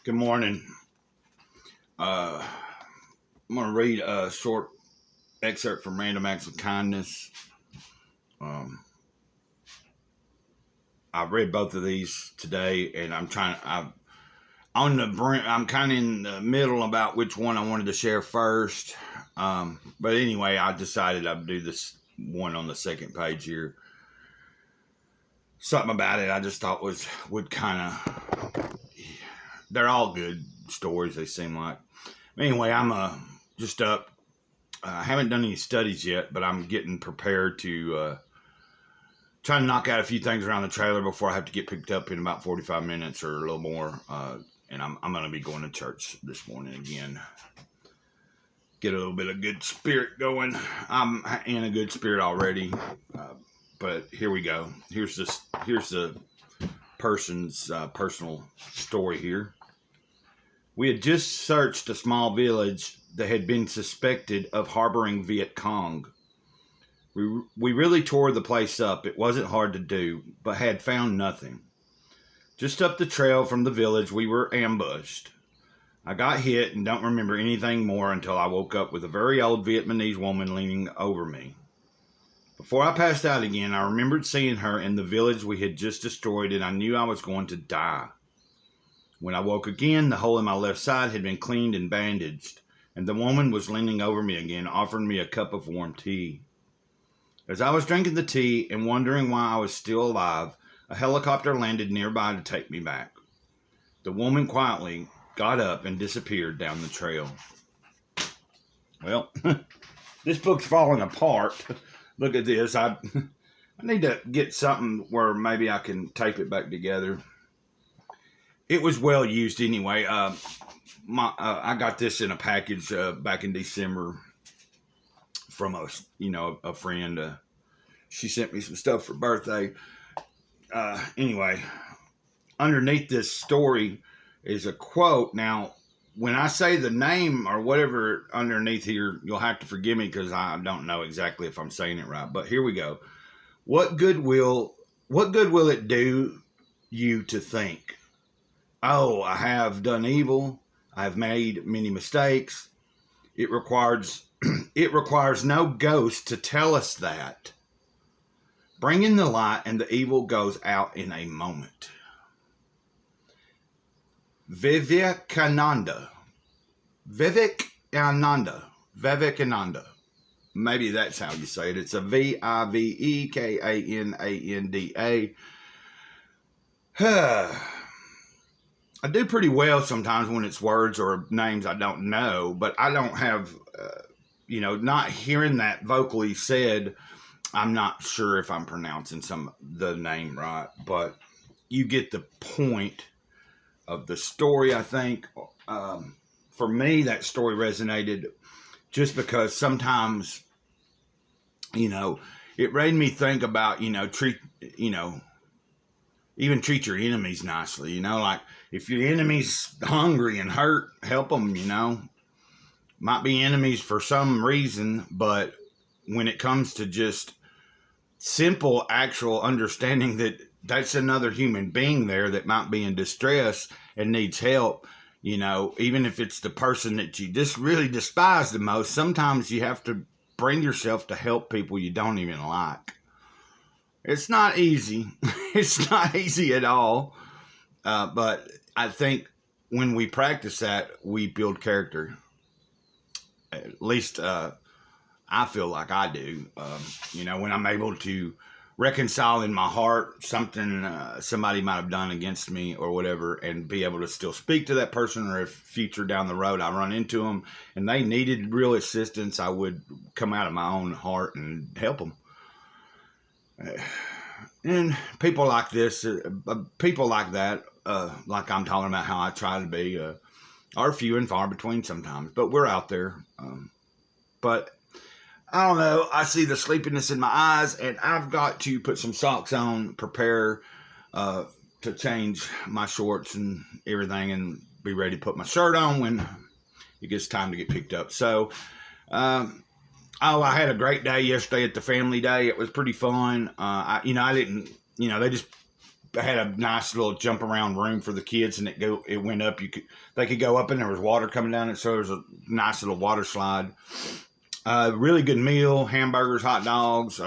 Good morning. Uh, I'm going to read a short excerpt from Random Acts of Kindness. Um, I've read both of these today, and I'm on the brink. I'm kind of in the middle about which one I wanted to share first. But anyway, I decided I'd do this one on the second page here. Something about it I just thought would kind of. They're all good stories. They seem like. Anyway, I'm just up. I haven't done any studies yet, but I'm getting prepared to try to knock out a few things around the trailer before I have to get picked up in about 45 minutes or a little more. And I'm going to be going to church this morning again. Get a little bit of good spirit going. I'm in a good spirit already, but here we go. Here's the person's personal story here. We had just searched a small village that had been suspected of harboring Viet Cong. We really tore the place up. It wasn't hard to do, but had found nothing. Just up the trail from the village, we were ambushed. I got hit and don't remember anything more until I woke up with a very old Vietnamese woman leaning over me. Before I passed out again, I remembered seeing her in the village we had just destroyed, and I knew I was going to die. When I woke again, the hole in my left side had been cleaned and bandaged, and the woman was leaning over me again, offering me a cup of warm tea. As I was drinking the tea and wondering why I was still alive, a helicopter landed nearby to take me back. The woman quietly got up and disappeared down the trail. Well, this book's falling apart. Look at this. I need to get something where maybe I can tape it back together. It was well used anyway. I got this in a package back in December from a friend. She sent me some stuff for birthday. Anyway, underneath this story is a quote. Now, when I say the name or whatever underneath here, you'll have to forgive me because I don't know exactly if I'm saying it right. But here we go. What good will it do you to think, oh, I have done evil, I have made many mistakes. It requires no ghost to tell us that. Bring in the light and the evil goes out in a moment. Vivekananda. Maybe that's how you say it. It's a Vivekananda. I do pretty well sometimes when it's words or names I don't know, but I don't have, not hearing that vocally said, I'm not sure if I'm pronouncing the name right, but you get the point of the story, I think. For me, that story resonated just because sometimes, it made me think about, treat your enemies nicely, like if your enemy's hungry and hurt, help them, might be enemies for some reason, but when it comes to just simple actual understanding that that's another human being there that might be in distress and needs help, even if it's the person that you just really despise the most, sometimes you have to bring yourself to help people you don't even like. It's not easy. It's not easy at all. But I think when we practice that, we build character. At least I feel like I do. When I'm able to reconcile in my heart something somebody might have done against me or whatever, and be able to still speak to that person, or if future down the road I run into them and they needed real assistance, I would come out of my own heart and help them. And people like this, people like that, like I'm talking about how I try to be, are few and far between sometimes, but we're out there. But I don't know. I see the sleepiness in my eyes, and I've got to put some socks on, prepare to change my shorts and everything, and be ready to put my shirt on when it gets time to get picked up. So, I had a great day yesterday at the family day. It was pretty fun. I didn't, they just had a nice little jump around room for the kids, and it went up. They could go up, and there was water coming down it, so there was a nice little water slide. Really good meal: hamburgers, hot dogs.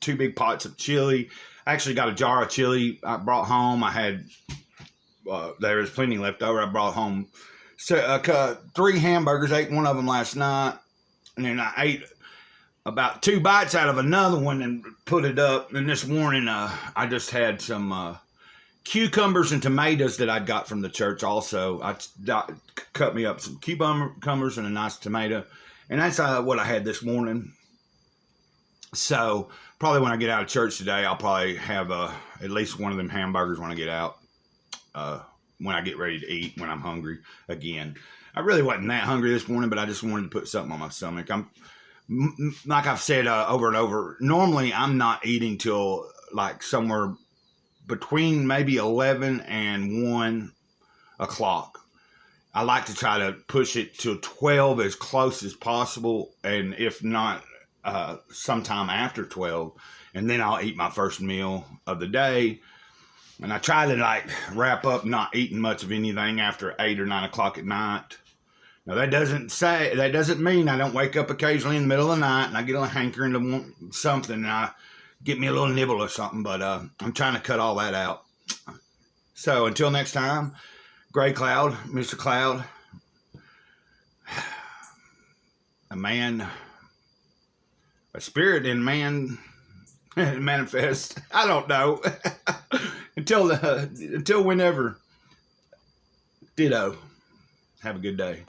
2 big pots of chili. I actually got a jar of chili I brought home. I had there was plenty left over. I brought home 3 hamburgers. Ate one of them last night, and then I ate about 2 bites out of another one and put it up. And this morning, I just had some cucumbers and tomatoes that I'd got from the church. Also, I cut me up some cucumbers and a nice tomato, and that's what I had this morning. So probably when I get out of church today, I'll probably have at least one of them hamburgers when I get out. When I get ready to eat, when I'm hungry again. I really wasn't that hungry this morning, but I just wanted to put something on my stomach. Like I've said over and over, normally I'm not eating till like somewhere between maybe 11 and 1 o'clock. I like to try to push it to 12 as close as possible, and if not, sometime after 12, and then I'll eat my first meal of the day. And I try to wrap up not eating much of anything after 8 or 9 o'clock at night. Now that doesn't mean I don't wake up occasionally in the middle of the night and I get a hankering to want something and I get me a little nibble or something, but I'm trying to cut all that out. So until next time, Gray Cloud, Mr. Cloud, a spirit in man manifest. I don't know. Until whenever. Ditto. Have a good day.